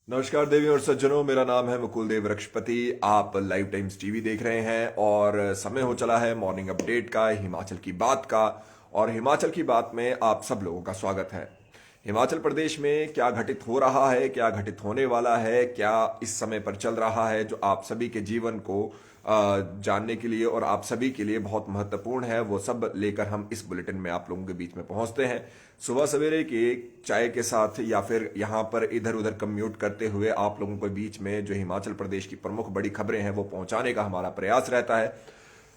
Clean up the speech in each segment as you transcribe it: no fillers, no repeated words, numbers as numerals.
नमस्कार देवी और सज्जनों, मेरा नाम है मुकुल देव वृक्षपति। आप लाइव टाइम्स टीवी देख रहे हैं और समय हो चला है मॉर्निंग अपडेट का, हिमाचल की बात का। और हिमाचल की बात में आप सब लोगों का स्वागत है। हिमाचल प्रदेश में क्या घटित हो रहा है, क्या घटित होने वाला है, क्या इस समय पर चल रहा है, जो आप सभी के जीवन को जानने के लिए और आप सभी के लिए बहुत महत्वपूर्ण है, वो सब लेकर हम इस बुलेटिन में आप लोगों के बीच में पहुंचते हैं। सुबह सवेरे के चाय के साथ या फिर यहाँ पर इधर उधर कम्यूट करते हुए आप लोगों के बीच में जो हिमाचल प्रदेश की प्रमुख बड़ी खबरें हैं वो पहुंचाने का हमारा प्रयास रहता है।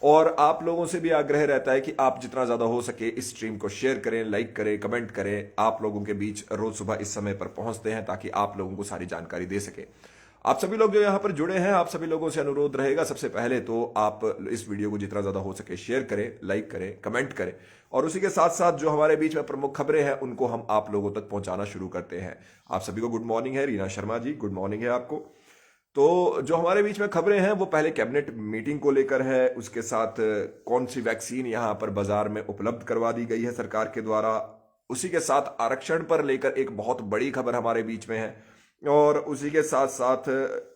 और आप लोगों से भी आग्रह रहता है कि आप जितना ज्यादा हो सके इस स्ट्रीम को शेयर करें, लाइक करें, कमेंट करें। आप लोगों के बीच रोज सुबह इस समय पर पहुंचते हैं ताकि आप लोगों को सारी जानकारी दे सके। आप सभी लोग जो यहाँ पर जुड़े हैं, आप सभी लोगों से अनुरोध रहेगा, सबसे पहले तो आप इस वीडियो को जितना ज्यादा हो सके शेयर करें, लाइक करें, कमेंट करें। और उसी के साथ साथ जो हमारे बीच में प्रमुख खबरें हैं उनको हम आप लोगों तक पहुंचाना शुरू करते हैं। आप सभी को गुड मॉर्निंग है। रीना शर्मा जी, गुड मॉर्निंग है आपको। तो जो हमारे बीच में खबरें हैं वो पहले कैबिनेट मीटिंग को लेकर है, उसके साथ कौन सी वैक्सीन यहाँ पर बाजार में उपलब्ध करवा दी गई है सरकार के द्वारा। उसी के साथ आरक्षण पर लेकर एक बहुत बड़ी खबर हमारे बीच में है। और उसी के साथ साथ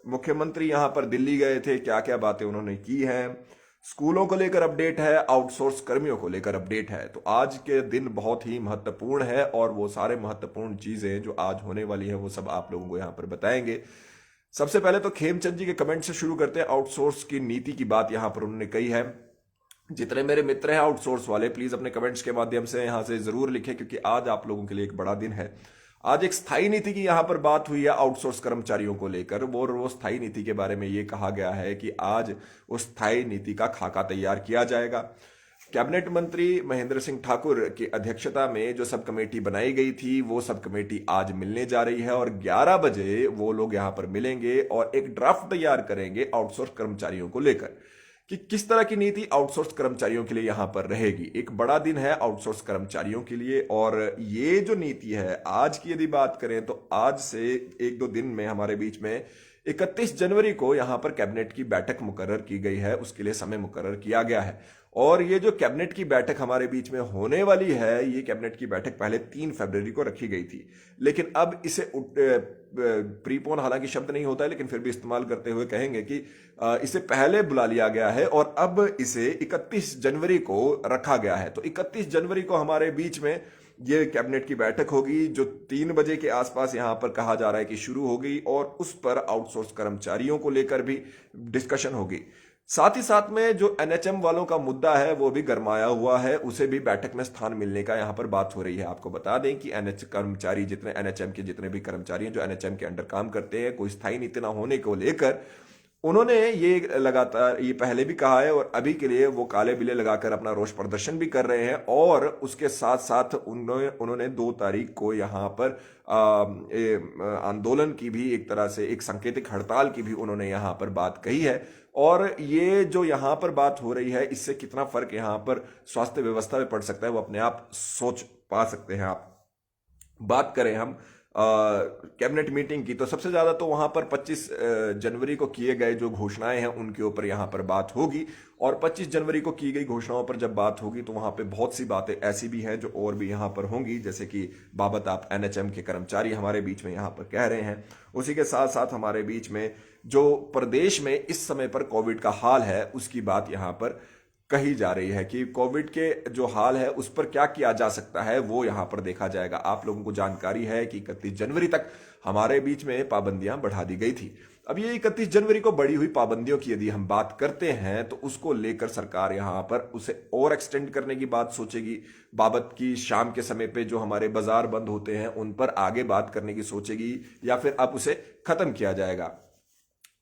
मुख्यमंत्री यहाँ पर दिल्ली गए थे, क्या क्या बातें उन्होंने की हैं। स्कूलों को लेकर अपडेट है, आउटसोर्स कर्मियों को लेकर अपडेट है। तो आज के दिन बहुत ही महत्वपूर्ण है और वो सारे महत्वपूर्ण चीजें जो आज होने वाली हैं वो सब आप लोगों को यहाँ पर बताएंगे। सबसे पहले तो खेमचंद जी के कमेंट से शुरू करते हैं। आउटसोर्स की नीति की बात यहां पर उन्होंने कही है। जितने मेरे मित्र हैं आउटसोर्स वाले, प्लीज अपने कमेंट्स के माध्यम से यहां से जरूर लिखें, क्योंकि आज आप लोगों के लिए एक बड़ा दिन है। आज एक स्थायी नीति की यहां पर बात हुई है आउटसोर्स कर्मचारियों को लेकर। वो स्थायी नीति के बारे में ये कहा गया है कि आज उस स्थायी नीति का खाका तैयार किया जाएगा। कैबिनेट मंत्री महेंद्र सिंह ठाकुर की अध्यक्षता में जो सब कमेटी बनाई गई थी वो सब कमेटी आज मिलने जा रही है और 11 बजे वो लोग यहां पर मिलेंगे और एक ड्राफ्ट तैयार करेंगे आउटसोर्स कर्मचारियों को लेकर कि किस तरह की नीति आउटसोर्स कर्मचारियों के लिए यहां पर रहेगी। एक बड़ा दिन है आउटसोर्स कर्मचारियों के लिए। और ये जो नीति है आज की यदि बात करें तो आज से एक दो दिन में हमारे बीच में 31 जनवरी को यहां पर कैबिनेट की बैठक मुकर्रर की गई है, उसके लिए समय मुकर्रर किया गया है। और ये जो कैबिनेट की बैठक हमारे बीच में होने वाली है, ये कैबिनेट की बैठक पहले 3 फरवरी को रखी गई थी, लेकिन अब इसे प्रीपोन हालांकि शब्द नहीं होता है लेकिन फिर भी इस्तेमाल करते हुए कहेंगे कि इसे पहले बुला लिया गया है और अब इसे 31 जनवरी को रखा गया है। तो 31 जनवरी को हमारे बीच में ये कैबिनेट की बैठक होगी जो 3 बजे के आसपास यहां पर कहा जा रहा है कि शुरू होगी और उस पर आउटसोर्स कर्मचारियों को लेकर भी डिस्कशन होगी। साथ ही साथ में जो एनएचएम वालों का मुद्दा है वो भी गरमाया हुआ है, उसे भी बैठक में स्थान मिलने का यहां पर बात हो रही है। आपको बता दें कि एनएच कर्मचारी जितने एनएचएम के जितने भी कर्मचारी हैं जो एनएचएम के अंडर काम करते हैं, कोई स्थायी नीति न होने को लेकर उन्होंने ये लगातार ये पहले भी कहा है और अभी के लिए वो काले बिले लगाकर अपना रोष प्रदर्शन भी कर रहे हैं। और उसके साथ साथ उन्होंने 2 तारीख को यहाँ पर आंदोलन की भी, एक तरह से एक सांकेतिक हड़ताल की भी उन्होंने यहाँ पर बात कही है। और ये जो यहाँ पर बात हो रही है इससे कितना फर्क यहाँ पर स्वास्थ्य व्यवस्था में पड़ सकता है वो अपने आप सोच पा सकते हैं आप। बात करें हम कैबिनेट मीटिंग की तो सबसे ज्यादा तो वहां पर 25 जनवरी को किए गए जो घोषणाएं हैं उनके ऊपर यहां पर बात होगी। और 25 जनवरी को की गई घोषणाओं पर जब बात होगी तो वहां पे बहुत सी बातें ऐसी भी हैं जो और भी यहां पर होंगी, जैसे कि बाबत आप एनएचएम के कर्मचारी हमारे बीच में यहां पर कह रहे हैं। उसी के साथ साथ हमारे बीच में जो प्रदेश में इस समय पर कोविड का हाल है उसकी बात यहां पर कही जा रही है कि कोविड के जो हाल है उस पर क्या किया जा सकता है वो यहां पर देखा जाएगा। आप लोगों को जानकारी है कि 31 जनवरी तक हमारे बीच में पाबंदियां बढ़ा दी गई थी। अब ये 31 जनवरी को बढ़ी हुई पाबंदियों की यदि हम बात करते हैं तो उसको लेकर सरकार यहां पर उसे और एक्सटेंड करने की बात सोचेगी। बाबत की शाम के समय पे जो हमारे बाजार बंद होते हैं उन पर आगे बात करने की सोचेगी या फिर अब उसे खत्म किया जाएगा।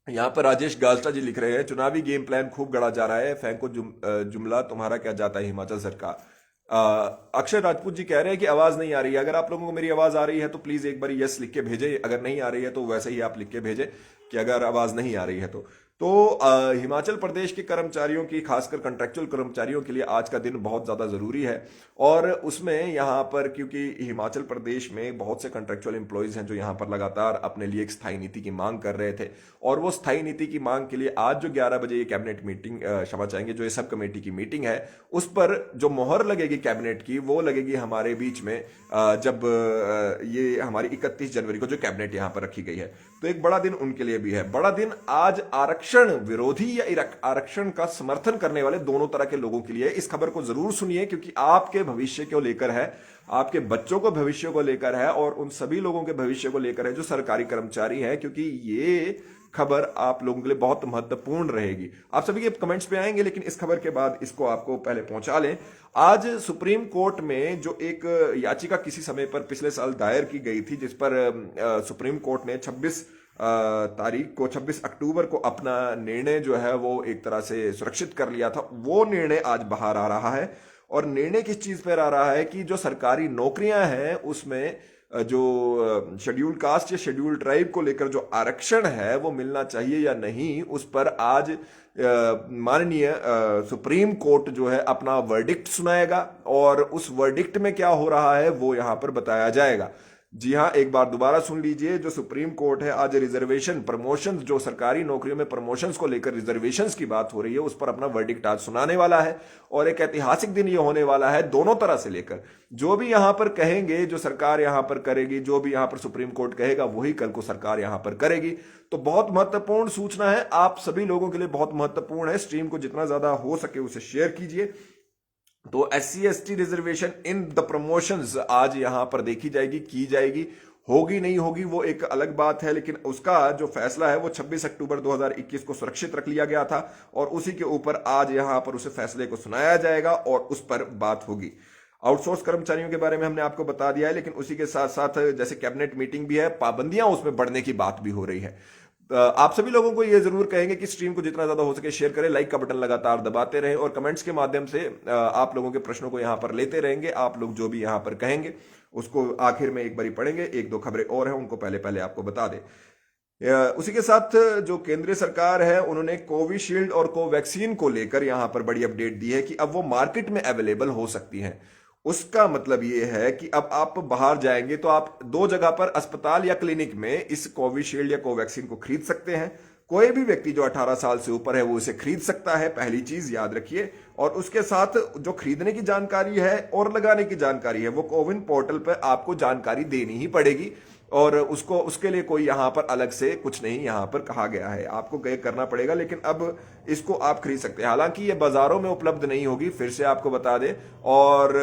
यहाँ पर राजेश गाल्टा जी लिख रहे हैं, चुनावी गेम प्लान खूब गढ़ा जा रहा है, फैंको जुमला तुम्हारा क्या जाता है हिमाचल सरकार। अक्षय राजपूत जी कह रहे हैं कि आवाज नहीं आ रही है। अगर आप लोगों को मेरी आवाज आ रही है तो प्लीज एक बार यस लिख के भेजें, अगर नहीं आ रही है तो वैसे ही आप लिख के भेजें कि अगर आवाज नहीं आ रही है तो हिमाचल प्रदेश के कर्मचारियों की, खासकर कॉन्ट्रेक्चुअल कर्मचारियों के लिए आज का दिन बहुत ज़्यादा ज़रूरी है। और उसमें यहाँ पर, क्योंकि हिमाचल प्रदेश में बहुत से कॉन्ट्रेक्चुअल एम्प्लॉयज़ हैं जो यहाँ पर लगातार अपने लिए एक स्थायी नीति की मांग कर रहे थे, और वो स्थायी नीति की मांग के लिए आज जो 11 बजे ये कैबिनेट मीटिंग, क्षमा चाहेंगे, जो ये सब कमेटी की मीटिंग है, उस पर जो मोहर लगेगी कैबिनेट की, वो लगेगी हमारे बीच में जब ये हमारी 31 जनवरी को जो कैबिनेट यहाँ पर रखी गई है। तो एक बड़ा दिन उनके लिए भी है। बड़ा दिन आज आरक्षण विरोधी या आरक्षण का समर्थन करने वाले दोनों तरह के लोगों के लिए। इस खबर को जरूर सुनिए, क्योंकि आपके भविष्य को लेकर है, आपके बच्चों को भविष्य को लेकर है, और उन सभी लोगों के भविष्य को लेकर है जो सरकारी कर्मचारी हैं, क्योंकि ये खबर आप लोगों के लिए बहुत महत्वपूर्ण रहेगी। आप सभी के कमेंट्स पे आएंगे, लेकिन इस खबर के बाद इसको आपको पहले पहुंचा लें। आज सुप्रीम कोर्ट में जो एक याचिका किसी समय पर पिछले साल दायर की गई थी, जिस पर सुप्रीम कोर्ट ने 26 अक्टूबर को अपना निर्णय जो है वो एक तरह से सुरक्षित कर लिया था, वो निर्णय आज बाहर आ रहा है। और निर्णय किस चीज पर आ रहा है कि जो सरकारी नौकरियां हैं उसमें जो शेड्यूल कास्ट या शेड्यूल ट्राइब को लेकर जो आरक्षण है वो मिलना चाहिए या नहीं, उस पर आज माननीय सुप्रीम कोर्ट जो है अपना वर्डिक्ट सुनाएगा, और उस वर्डिक्ट में क्या हो रहा है वो यहां पर बताया जाएगा। जी हाँ, एक बार दोबारा सुन लीजिए। जो सुप्रीम कोर्ट है आज रिजर्वेशन, प्रमोशन, जो सरकारी नौकरियों में प्रमोशंस को लेकर रिजर्वेशंस की बात हो रही है, उस पर अपना वर्डिक्ट आज सुनाने वाला है। और एक ऐतिहासिक दिन ये होने वाला है दोनों तरह से लेकर। जो भी यहां पर कहेंगे, जो सरकार यहां पर करेगी, जो भी यहां पर सुप्रीम कोर्ट कहेगा, वही कल को सरकार यहां पर करेगी। तो बहुत महत्वपूर्ण सूचना है, आप सभी लोगों के लिए बहुत महत्वपूर्ण है। स्ट्रीम को जितना ज्यादा हो सके उसे शेयर कीजिए। तो SC/ST reservation in the promotions आज यहां पर देखी जाएगी, की जाएगी। होगी नहीं होगी वो एक अलग बात है, लेकिन उसका जो फैसला है वो 26 अक्टूबर 2021 को सुरक्षित रख लिया गया था, और उसी के ऊपर आज यहां पर उस फैसले को सुनाया जाएगा और उस पर बात होगी। आउटसोर्स कर्मचारियों के बारे में हमने आपको बता दिया है, लेकिन उसी के साथ साथ जैसे कैबिनेट मीटिंग भी है, पाबंदियां उसमें बढ़ने की बात भी हो रही है। आप सभी लोगों को ये जरूर कहेंगे कि स्ट्रीम को जितना ज्यादा हो सके शेयर करें, लाइक का बटन लगातार दबाते रहें, और कमेंट्स के माध्यम से आप लोगों के प्रश्नों को यहां पर लेते रहेंगे। आप लोग जो भी यहां पर कहेंगे उसको आखिर में एक बारी पढ़ेंगे। एक दो खबरें और हैं, उनको पहले पहले आपको बता दें। उसी के साथ जो केंद्रीय सरकार है, उन्होंने कोविशील्ड और कोवैक्सीन को लेकर यहां पर बड़ी अपडेट दी है कि अब वो मार्केट में अवेलेबल हो सकती हैं। उसका मतलब ये है कि अब आप बाहर जाएंगे तो आप दो जगह पर, अस्पताल या क्लिनिक में, इस कोविशील्ड या कोवैक्सीन को खरीद सकते हैं। कोई भी व्यक्ति जो 18 साल से ऊपर है वो इसे खरीद सकता है, पहली चीज याद रखिए। और उसके साथ जो खरीदने की जानकारी है और लगाने की जानकारी है, वो कोविन पोर्टल पर आपको जानकारी देनी ही पड़ेगी, और उसके लिए कोई यहां पर अलग से कुछ नहीं यहां पर कहा गया है, आपको करना पड़ेगा। लेकिन अब इसको आप खरीद सकते हैं। हालांकि ये बाजारों में उपलब्ध नहीं होगी, फिर से आपको बता दें, और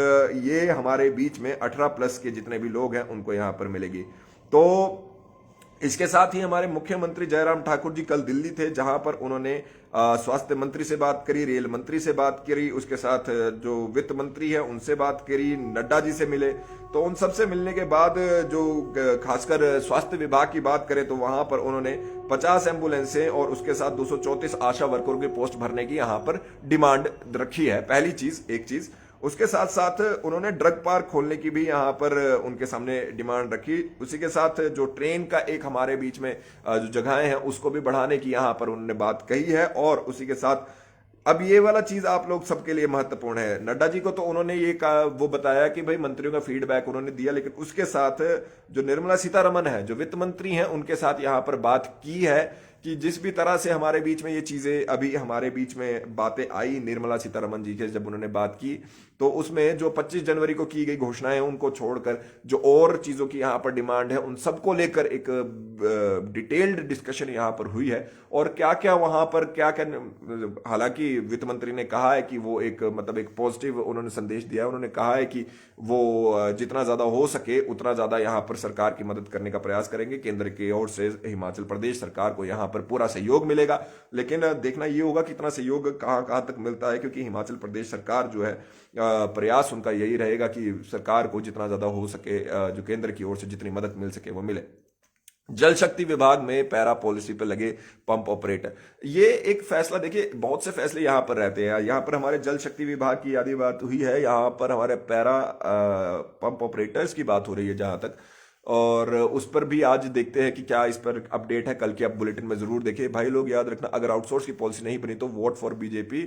ये हमारे बीच में 18+ के जितने भी लोग हैं उनको यहां पर मिलेगी। तो इसके साथ ही हमारे मुख्यमंत्री जयराम ठाकुर जी कल दिल्ली थे, जहां पर उन्होंने स्वास्थ्य मंत्री से बात करी, रेल मंत्री से बात करी, उसके साथ जो वित्त मंत्री है उनसे बात करी, नड्डा जी से मिले। तो उन सबसे मिलने के बाद जो खासकर स्वास्थ्य विभाग की बात करें तो वहां पर उन्होंने 50 एम्बुलेंसें और उसके साथ 234 आशा वर्करों की पोस्ट भरने की यहां पर डिमांड रखी है। पहली चीज, एक चीज। उसके साथ साथ उन्होंने ड्रग पार्क खोलने की भी यहां पर उनके सामने डिमांड रखी। उसी के साथ जो ट्रेन का एक हमारे बीच में जो जगहें हैं उसको भी बढ़ाने की यहां पर उन्होंने बात कही है। और उसी के साथ अब ये वाला चीज आप लोग सबके लिए महत्वपूर्ण है। नड्डा जी को तो उन्होंने ये कहा, वो बताया कि भाई मंत्रियों का फीडबैक उन्होंने दिया, लेकिन उसके साथ जो निर्मला सीतारमण है, जो वित्त मंत्री हैं, उनके साथ यहां पर बात की है कि जिस भी तरह से हमारे बीच में ये चीजें अभी हमारे बीच में बातें आई, निर्मला सीतारमण जी के जब उन्होंने बात की, तो उसमें जो 25 जनवरी को की गई घोषणाएं उनको छोड़कर जो और चीजों की यहां पर डिमांड है, उन सबको लेकर एक डिटेल्ड डिस्कशन यहां पर हुई है। और क्या क्या वहां पर क्या क्या, हालांकि वित्त मंत्री ने कहा है कि वो एक मतलब एक पॉजिटिव उन्होंने संदेश दिया है। उन्होंने कहा है कि वो जितना ज्यादा हो सके उतना ज्यादा यहां पर सरकार की मदद करने का प्रयास करेंगे। केंद्र की ओर से हिमाचल प्रदेश सरकार को यहां पर पूरा सहयोग मिलेगा, लेकिन देखना ये होगा कितना सहयोग कहां कहां तक मिलता है, क्योंकि हिमाचल प्रदेश सरकार जो है प्रयास उनका यही रहेगा कि सरकार को जितना ज्यादा हो सके, जो केंद्र की ओर से जितनी मदद मिल सके वो मिले। जल शक्ति विभाग में पैरा पॉलिसी पे लगे पंप ऑपरेटर, ये एक फैसला, देखिए बहुत से फैसले यहां पर रहते हैं। यहां पर हमारे जल शक्ति विभाग की आदि बात हुई है, यहां पर हमारे पैरा पंप ऑपरेटर्स की बात हो रही है जहां तक। और उस पर भी आज देखते हैं कि क्या इस पर अपडेट है। कल के आप बुलेटिन में जरूर देखें। भाई लोग याद रखना, अगर आउटसोर्स की पॉलिसी नहीं बनी तो vote for BJP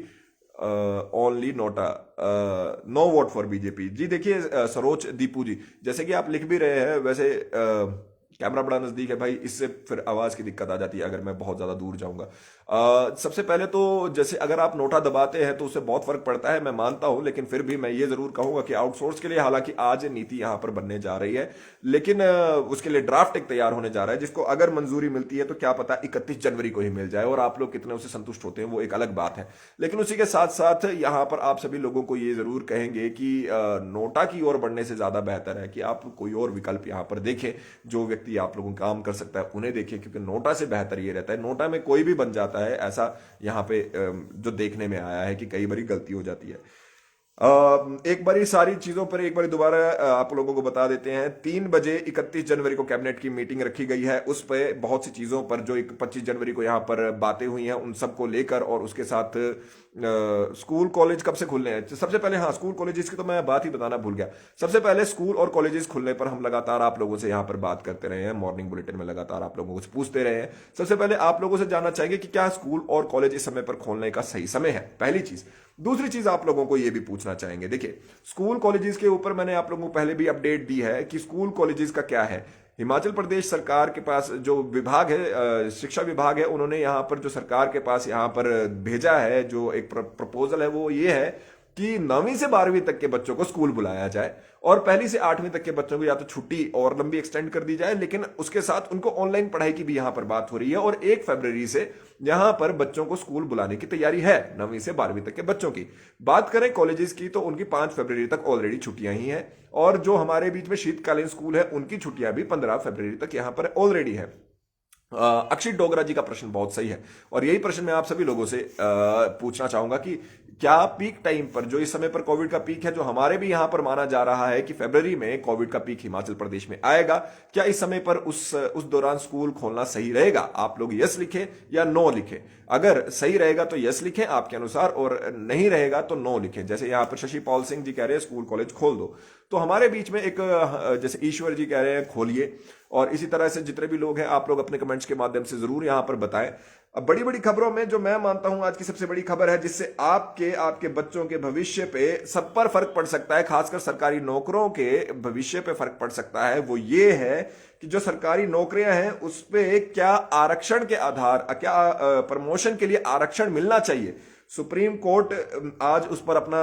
only, NOTA no vote for BJP. जी देखिए सरोज दीपू जी, जैसे कि आप लिख भी रहे हैं, वैसे कैमरा बड़ा नजदीक है भाई, इससे फिर आवाज की दिक्कत आ जाती है अगर मैं बहुत ज्यादा दूर जाऊंगा। सबसे पहले तो जैसे अगर आप नोटा दबाते हैं तो उससे बहुत फर्क पड़ता है, मैं मानता हूं, लेकिन फिर भी मैं ये जरूर कहूंगा कि आउटसोर्स के लिए हालांकि आज नीति यहां पर बनने जा रही है, लेकिन उसके लिए ड्राफ्ट एक तैयार होने जा रहा है, जिसको अगर मंजूरी मिलती है तो क्या पता 31 जनवरी को ही मिल जाए, और आप लोग कितने उससे संतुष्ट होते हैं वो एक अलग बात है। लेकिन उसी के साथ साथ यहां पर आप सभी लोगों को ये जरूर कहेंगे कि नोटा की ओर बढ़ने से ज्यादा बेहतर है कि आप कोई और विकल्प यहां पर देखें, जो व्यक्ति आप लोगों का काम कर सकता है उन्हें देखें, क्योंकि नोटा से बेहतर ये रहता है। नोटा में कोई भी बन जाता है, ऐसा यहां पे जो देखने में आया है कि कई बारी गलती हो जाती है। एक बारी सारी चीजों पर एक बारी दोबारा आप लोगों को बता देते हैं। 3 बजे 31 जनवरी को कैबिनेट की मीटिंग रखी गई है, उस पर बहुत सी चीजों पर जो 25 जनवरी को यहां पर बातें हुई हैं उन सबको लेकर, और उसके साथ स्कूल कॉलेज कब से खुलने हैं। सबसे पहले हाँ, स्कूल कॉलेजेस की तो मैं बात ही बताना भूल गया। सबसे पहले स्कूल और कॉलेजेस खुलने पर हम लगातार आप लोगों से यहां पर बात करते रहे हैं, मॉर्निंग बुलेटिन में लगातार आप लोगों से पूछते रहे हैं। सबसे पहले आप लोगों से जानना चाहेंगे कि क्या स्कूल और कॉलेज इस समय पर खोलने का सही समय है, पहली चीज। दूसरी चीज आप लोगों को यह भी पूछना चाहेंगे, देखिए स्कूल कॉलेजेस के ऊपर मैंने आप लोगों को पहले भी अपडेट दी है कि स्कूल कॉलेजेस का क्या है। हिमाचल प्रदेश सरकार के पास जो विभाग है, शिक्षा विभाग है, उन्होंने यहां पर जो सरकार के पास यहां पर भेजा है, जो एक प्रपोजल है, वो ये है कि 9वीं से 12वीं तक के बच्चों को स्कूल बुलाया जाए, और 1ली से 8वीं तक के बच्चों को या तो छुट्टी और लंबी एक्सटेंड कर दी जाए, लेकिन उसके साथ उनको ऑनलाइन पढ़ाई की भी यहां पर बात हो रही है। और 1 फरवरी से यहां पर बच्चों को स्कूल बुलाने की तैयारी है, 9वीं से 12वीं तक के बच्चों की। बात करें कॉलेजेस की तो उनकी 5 फरवरी तक ऑलरेडी छुट्टियां ही हैं, और जो हमारे बीच में शीतकालीन स्कूल है उनकी छुट्टियां भी 15 फरवरी तक यहां पर ऑलरेडी है। अक्षित डोगरा जी का प्रश्न बहुत सही है, और यही प्रश्न मैं आप सभी लोगों से पूछना चाहूंगा कि क्या पीक टाइम पर, जो इस समय पर कोविड का पीक है, जो हमारे भी यहां पर माना जा रहा है कि फरवरी में कोविड का पीक हिमाचल प्रदेश में आएगा, क्या इस समय पर उस दौरान स्कूल खोलना सही रहेगा? आप लोग यस लिखें या नो लिखें। अगर सही रहेगा तो यस लिखें आपके अनुसार, और नहीं रहेगा तो नो लिखें। जैसे यहां पर शशि पॉल सिंह जी कह रहे हैं स्कूल कॉलेज खोल दो, तो हमारे बीच में एक जैसे ईश्वर जी कह रहे हैं खोलिए, और इसी तरह से जितने भी लोग हैं आप लोग अपने कमेंट्स के माध्यम से जरूर यहां पर बताएं। अब बड़ी बड़ी खबरों में जो मैं मानता हूं आज की सबसे बड़ी खबर है, जिससे आपके बच्चों के भविष्य पे सब पर फर्क पड़ सकता है, खासकर सरकारी नौकरों के भविष्य पे फर्क पड़ सकता है, वो ये है कि जो सरकारी नौकरियां हैं उस पे क्या आरक्षण के आधार, क्या प्रमोशन के लिए आरक्षण मिलना चाहिए। सुप्रीम कोर्ट आज उस पर अपना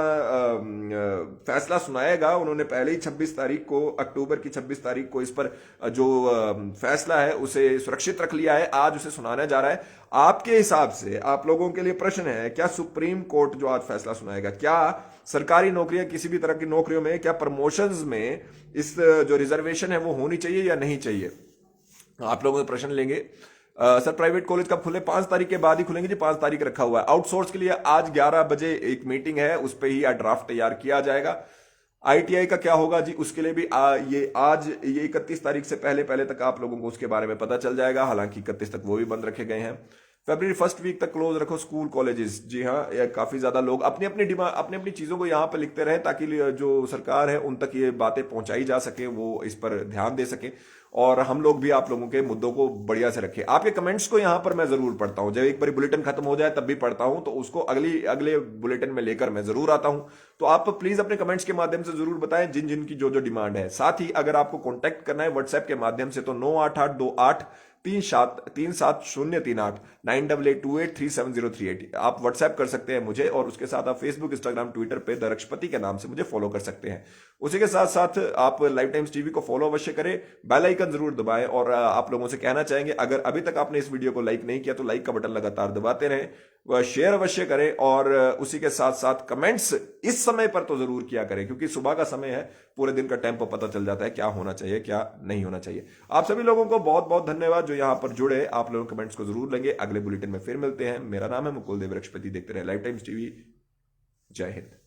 फैसला सुनाएगा। उन्होंने पहले ही 26 तारीख को, अक्टूबर की 26 तारीख को इस पर जो फैसला है उसे सुरक्षित रख लिया है, आज उसे सुनाने जा रहा है। आपके हिसाब से आप लोगों के लिए प्रश्न है, क्या सुप्रीम कोर्ट जो आज फैसला सुनाएगा, क्या सरकारी नौकरियां, किसी भी तरह की नौकरियों में, क्या प्रमोशंस में इस जो रिजर्वेशन है वो होनी चाहिए या नहीं चाहिए? आप लोगों के प्रश्न लेंगे। सर प्राइवेट कॉलेज कब खुले? 5 तारीख के बाद ही खुलेंगे जी, 5 तारीख रखा हुआ है। आउटसोर्स के लिए आज 11 बजे एक मीटिंग है, उस पर ही ड्राफ्ट तैयार किया जाएगा। आईटीआई का क्या होगा जी, उसके लिए भी ये 31 तारीख से पहले तक आप लोगों को उसके बारे में पता चल जाएगा। हालांकि 31 तक वो भी बंद रखे गए हैं। फरवरी फर्स्ट वीक तक क्लोज रखो स्कूल कॉलेजेस। जी हाँ, काफी ज्यादा लोग अपनी अपनी चीजों को यहाँ पर लिखते रहे, ताकि जो सरकार है उन तक ये बातें पहुंचाई जा सके, वो इस पर ध्यान दे सके, और हम लोग भी आप लोगों के मुद्दों को बढ़िया से रखें। आपके कमेंट्स को यहां पर मैं जरूर पढ़ता हूं, जब एक बार बुलेटिन खत्म हो जाए तब भी पढ़ता हूं, तो उसको अगले बुलेटिन में लेकर मैं जरूर आता हूं। तो आप प्लीज अपने कमेंट्स के माध्यम से जरूर बताएं जिन जिन की जो डिमांड है। साथ ही अगर आपको कॉन्टैक्ट करना है व्हाट्सएप के माध्यम से तो 9882837038 9882837038 आप व्हाट्सएप कर सकते हैं मुझे, और उसके साथ आप फेसबुक, इंस्टाग्राम, ट्विटर पे द रक्षपति के नाम से मुझे फॉलो कर सकते हैं। उसी के साथ साथ आप लाइव टाइम्स टीवी को फॉलो अवश्य करें, बेल आइकन जरूर दबाएं, और आप लोगों से कहना चाहेंगे अगर अभी तक आपने इस वीडियो को लाइक नहीं किया तो लाइक का बटन लगातार दबाते रहें, वह शेयर अवश्य करें, और उसी के साथ साथ कमेंट्स इस समय पर तो जरूर किया करें, क्योंकि सुबह का समय है, पूरे दिन का टेम्पो पता चल जाता है क्या होना चाहिए क्या नहीं होना चाहिए। आप सभी लोगों को बहुत बहुत धन्यवाद जो यहां पर जुड़े। आप लोगों कमेंट्स को जरूर लेंगे, अगले बुलेटिन में फिर मिलते हैं। मेरा नाम है मुकुल देव रक्षपति, देखते रहे लाइव टाइम्स टीवी। जय हिंद।